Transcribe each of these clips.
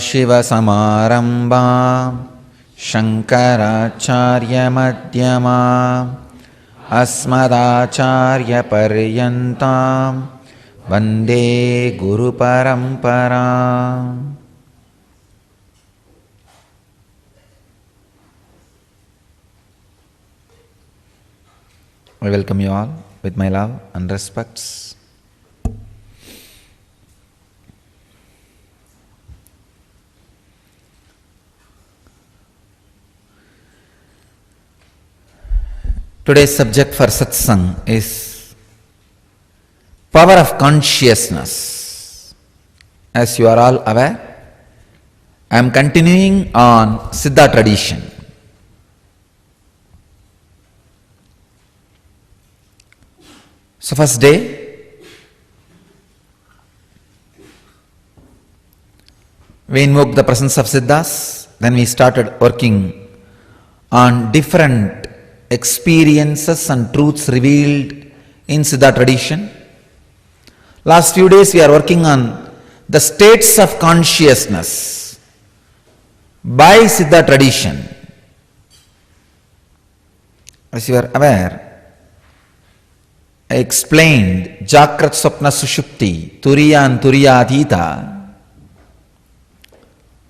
शिवसमारम्भां शङ्कराचार्यमध्यमाम् अस्मदाचार्यपर्यन्तां वन्दे गुरुपरम्पराम्. I welcome you all with my love and respects. Today's subject for satsang is power of consciousness. As you are all aware, I am continuing on Siddha tradition. So first day, we invoked the presence of Siddhas, then we started working on different experiences and truths revealed in Siddha tradition. Last few days we are working on the states of consciousness by Siddha tradition. As you are aware, I explained Jakrat Swapna Sushupti, Turiya and Turiya Adhita.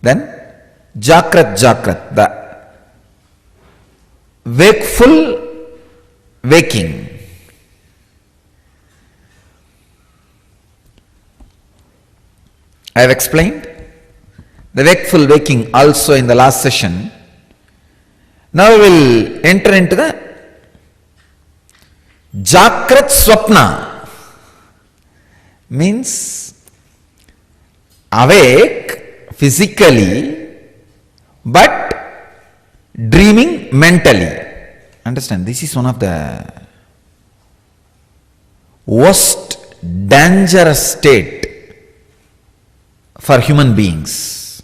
Then Jakrat, the wakeful waking. I have explained the wakeful waking also in the last session. Now we will enter into the Jakrat Swapna, means awake physically but dreaming mentally. Understand, this is one of the worst dangerous state for human beings.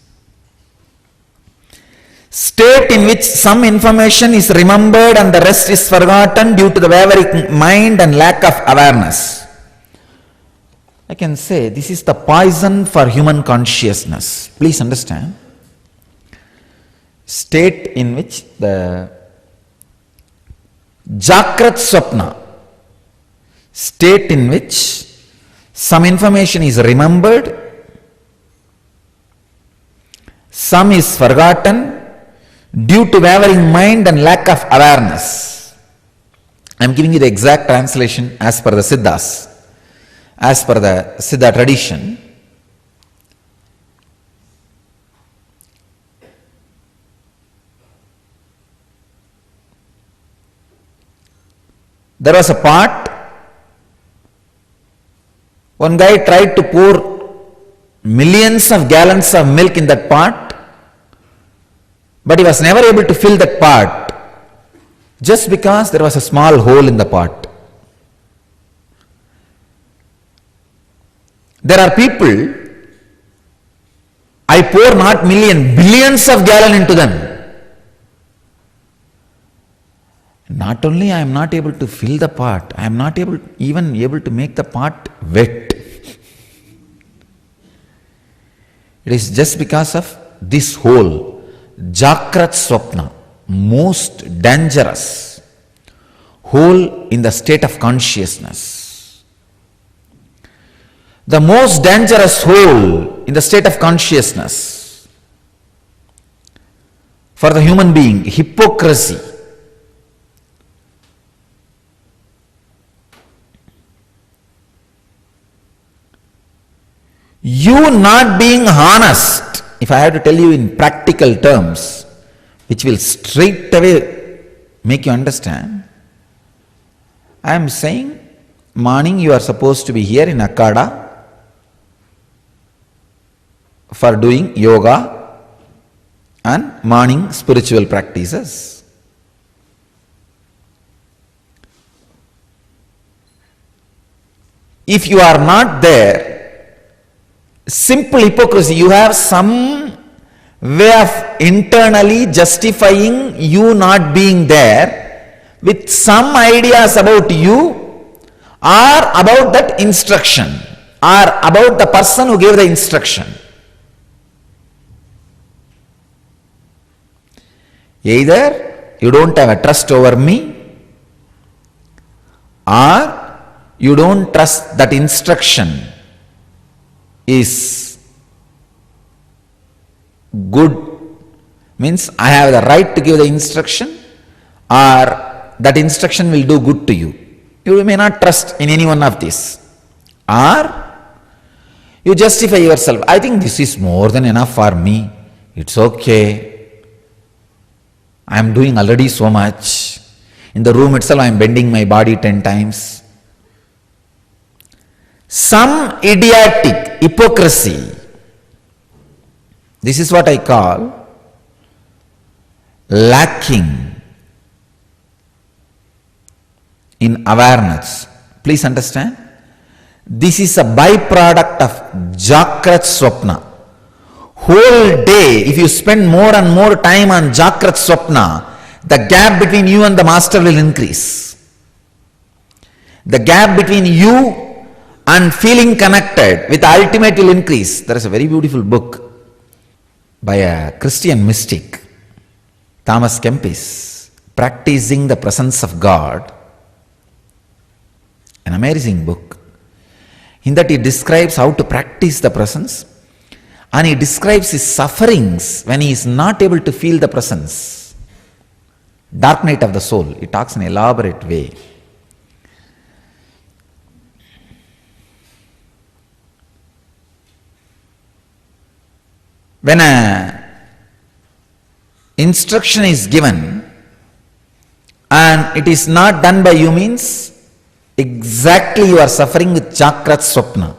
State in which some information is remembered and the rest is forgotten due to the wavering mind and lack of awareness. I can say this is the poison for human consciousness. Please understand. State in which the Jakrat Swapna, state in which some information is remembered, some is forgotten due to wavering mind and lack of awareness. I am giving you the exact translation as per the Siddhas, as per the Siddha tradition. There was a pot. One guy tried to pour millions of gallons of milk in that pot, but he was never able to fill that pot just because there was a small hole in the pot. There are people, I pour not million, billions of gallons into them. Not only I am not able to fill the pot, I am not even able to make the pot wet. It is just because of this hole. Jakrat Swapna, most dangerous hole in the state of consciousness. The most dangerous hole in the state of consciousness for the human being, hypocrisy. You not being honest. If I have to tell you in practical terms, which will straight away make you understand, I am saying morning you are supposed to be here in Akada for doing yoga and morning spiritual practices. If you are not there, simple hypocrisy, you have some way of internally justifying you not being there with some ideas about you or about that instruction or about the person who gave the instruction. Either you don't have a trust over me, or you don't trust that instruction is good, means I have the right to give the instruction, or that instruction will do good to you. You may not trust in any one of these. Or you justify yourself. I think this is more than enough for me. It's okay. I am doing already so much. In the room itself I am bending my body 10 times. Some idiotic hypocrisy. This is what I call lacking in awareness. Please understand. This is a byproduct of Jagrat Swapna. Whole day, if you spend more and more time on Jagrat Swapna, the gap between you and the master will increase. The gap between you and feeling connected with the ultimate will increase. There is a very beautiful book by a Christian mystic, Thomas Kempis, Practicing the Presence of God. An amazing book. In that he describes how to practice the presence, and he describes his sufferings when he is not able to feel the presence. Dark night of the soul. He talks in an elaborate way. When a instruction is given and it is not done by you, means exactly you are suffering with Jagrat Swapna,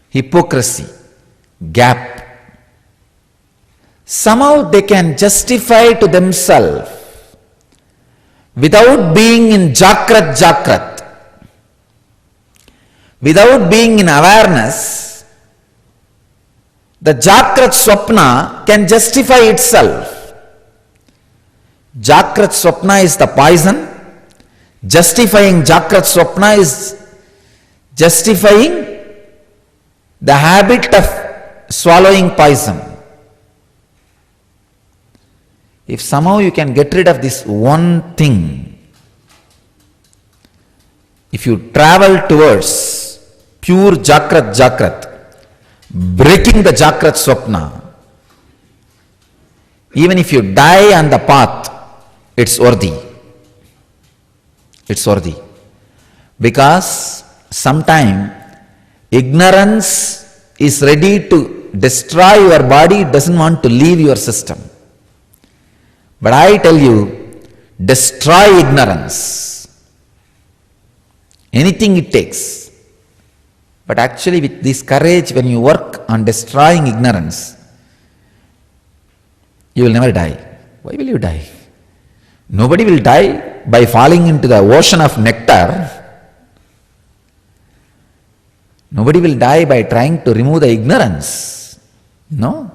hypocrisy, gap. Somehow they can justify to themselves without being in Jagrat, without being in awareness. The Jagrat Swapna can justify itself. Jagrat Swapna is the poison. Justifying Jagrat Swapna is justifying the habit of swallowing poison. If somehow you can get rid of this one thing, if you travel towards pure Jagrat, breaking the Jagrat Swapna, even if you die on the path, it's worthy. It's worthy. Because sometime ignorance is ready to destroy your body, it doesn't want to leave your system. But I tell you, destroy ignorance. Anything it takes. But actually with this courage, when you work on destroying ignorance, you will never die. Why will you die? Nobody will die by falling into the ocean of nectar. Nobody will die by trying to remove the ignorance. No.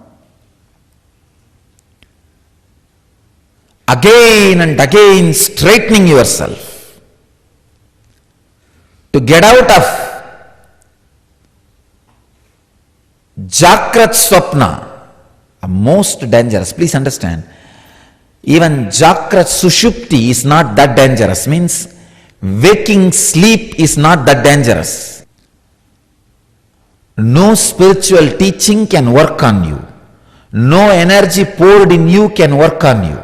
Again and again straightening yourself to get out of Jagrat Swapna, most dangerous. Please understand. Even Jagrat Sushupti is not that dangerous. Means waking sleep is not that dangerous. No spiritual teaching can work on you. No energy poured in you can work on you.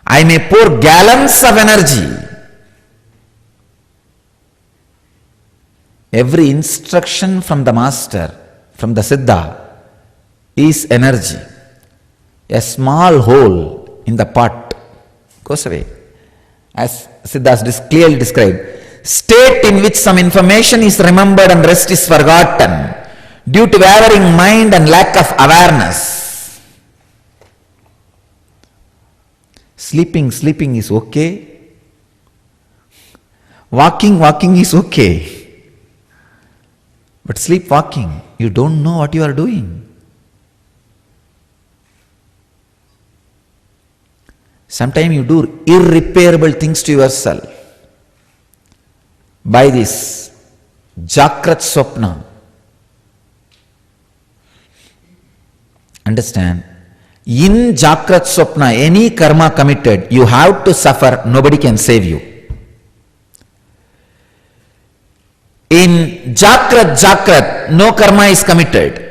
I may pour gallons of energy. Every instruction from the master, from the Siddha, is energy. A small hole in the pot goes away. As Siddha clearly described, state in which some information is remembered and rest is forgotten due to wavering mind and lack of awareness. Sleeping is okay. Walking is okay. But sleepwalking, you don't know what you are doing. Sometimes you do irreparable things to yourself by this Jagrat Swapna. Understand? In Jakrat Swapna, any karma committed, you have to suffer, nobody can save you. In Jakrat, no karma is committed.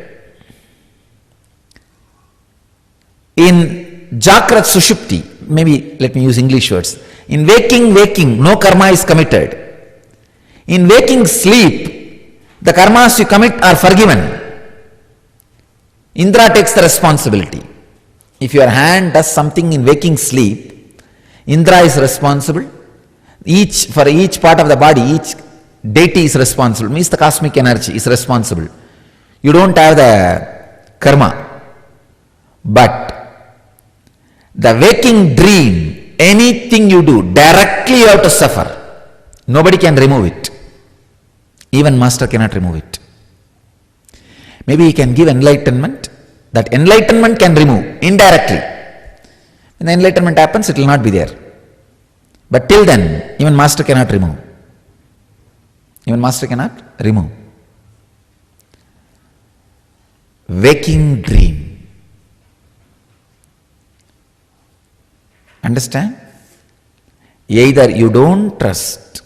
In Jakrat Sushupti, maybe let me use English words. In waking, no karma is committed. In waking sleep, the karmas you commit are forgiven. Indra takes the responsibility. If your hand does something in waking sleep, Indra is responsible. For each part of the body, each deity is responsible, means the cosmic energy is responsible. You don't have the karma. But the waking dream, anything you do, directly you have to suffer. Nobody can remove it. Even master cannot remove it. Maybe he can give enlightenment. That enlightenment can remove indirectly. When the enlightenment happens, it will not be there. But till then, even master cannot remove. Even master cannot remove. Waking dream. Understand? Either you don't trust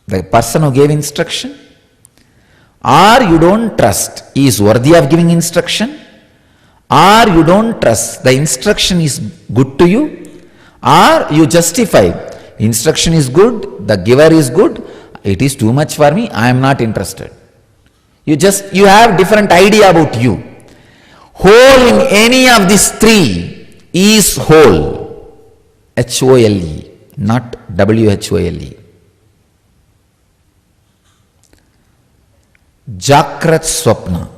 the person who gave instruction, or you don't trust he is worthy of giving instruction, or you don't trust the instruction is good to you, or you justify instruction is good, the giver is good, it is too much for me, I am not interested. You have different idea about you. Whole in any of these three is whole. H-O-L-E, not W-H-O-L-E. Jakrat Swapna.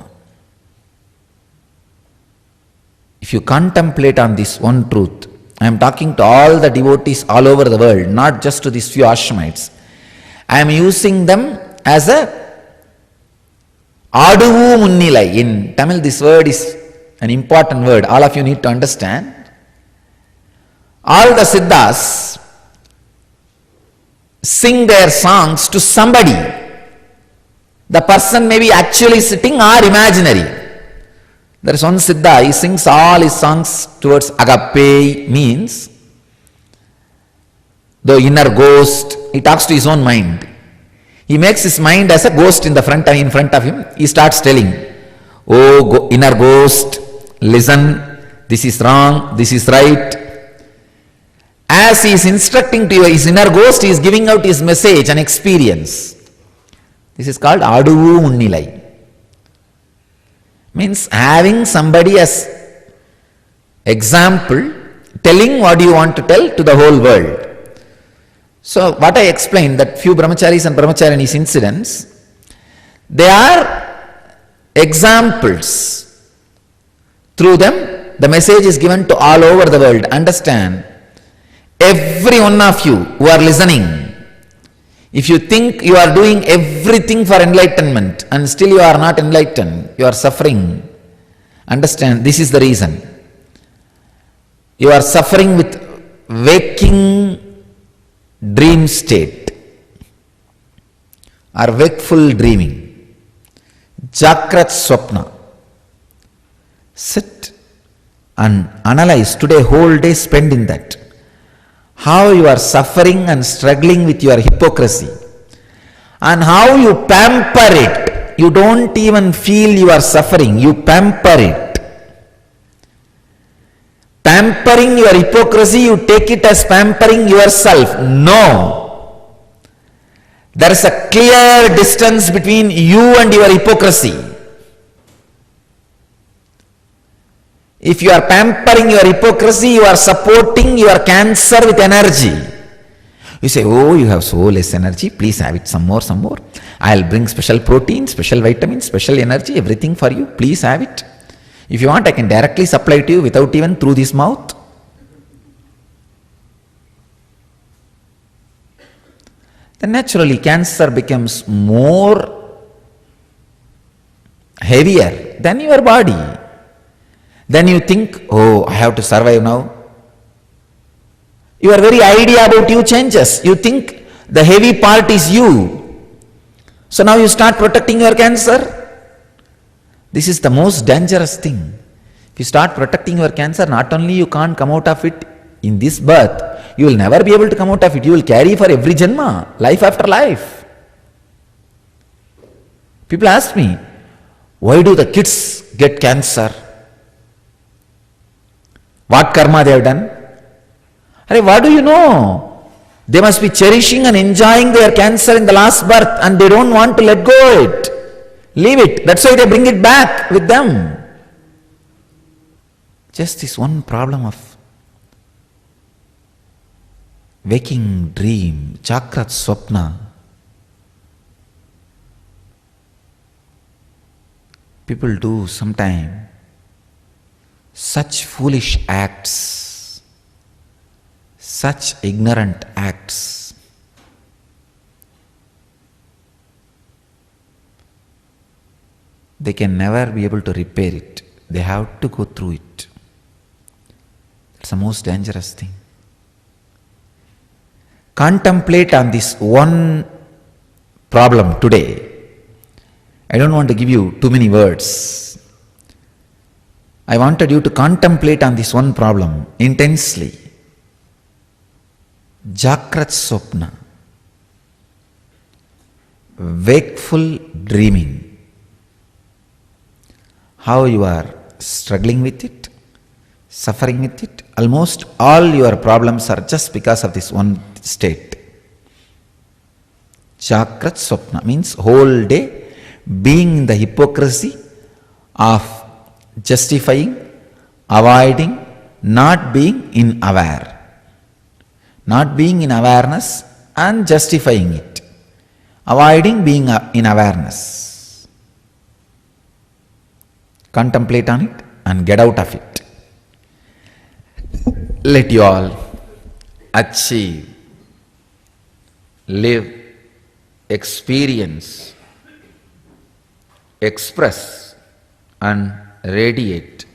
If you contemplate on this one truth, I am talking to all the devotees all over the world, not just to these few ashramites. I am using them as a Aduvu Munnilai. In Tamil, this word is an important word. All of you need to understand. All the Siddhas sing their songs to somebody. The person may be actually sitting or imaginary. There is one Siddha, he sings all his songs towards agape, means the inner ghost, he talks to his own mind. He makes his mind as a ghost in front of him. He starts telling, oh inner ghost, listen, this is wrong, this is right. As he is instructing to his inner ghost, he is giving out his message and experience. This is called Aduvu Munnilai. Means having somebody as example, telling what you want to tell to the whole world. So what I explained, that few brahmacharis and brahmacharinis incidents, they are examples. Through them, the message is given to all over the world. Understand, every one of you who are listening, if you think you are doing everything for enlightenment and still you are not enlightened, you are suffering, understand, this is the reason. You are suffering with waking dream state or wakeful dreaming. Jakrat Swapna. Sit and analyze today, whole day spend in that. How you are suffering and struggling with your hypocrisy, and how you pamper it. You don't even feel you are suffering, you pamper it. Pampering your hypocrisy, you take it as pampering yourself. No. There is a clear distance between you and your hypocrisy. If you are pampering your hypocrisy, you are supporting your cancer with energy. You say, oh, you have so less energy, please have it some more. I'll bring special protein, special vitamins, special energy, everything for you, please have it. If you want, I can directly supply to you without even through this mouth. Then naturally cancer becomes more heavier than your body. Then you think, oh, I have to survive now. Your very idea about you changes. You think the heavy part is you. So now you start protecting your cancer. This is the most dangerous thing. If you start protecting your cancer, not only you can't come out of it in this birth, you will never be able to come out of it. You will carry for every janma, life after life. People ask me, why do the kids get cancer? What karma they have done? What do you know? They must be cherishing and enjoying their cancer in the last birth and they don't want to let go of it. Leave it. That's why they bring it back with them. Just this one problem of waking dream, Chakrat Swapna. People do sometime such foolish acts, such ignorant acts. They can never be able to repair it. They have to go through it. It's the most dangerous thing. Contemplate on this one problem today. I don't want to give you too many words. I wanted you to contemplate on this one problem intensely. Jagrat Swapna. Wakeful dreaming. How you are struggling with it, suffering with it. Almost all your problems are just because of this one state. Jagrat Swapna means whole day being in the hypocrisy of justifying, avoiding, not being in aware. Not being in awareness and justifying it. Avoiding being in awareness. Contemplate on it and get out of it. Let you all achieve, live, experience, express and radiate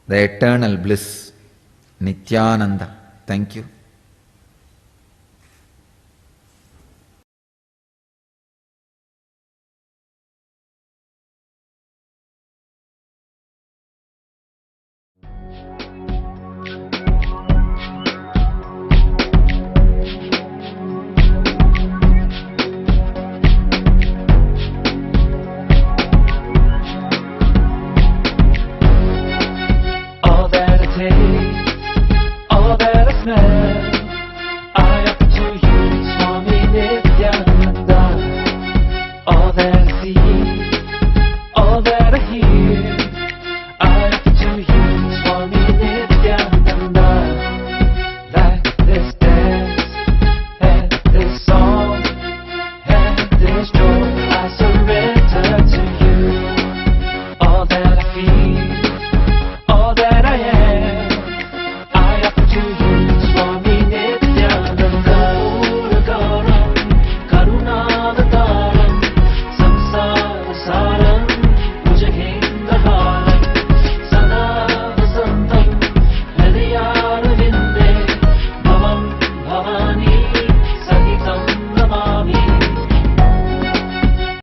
the eternal bliss, Nityananda. Thank you. All that it takes, all that I smell.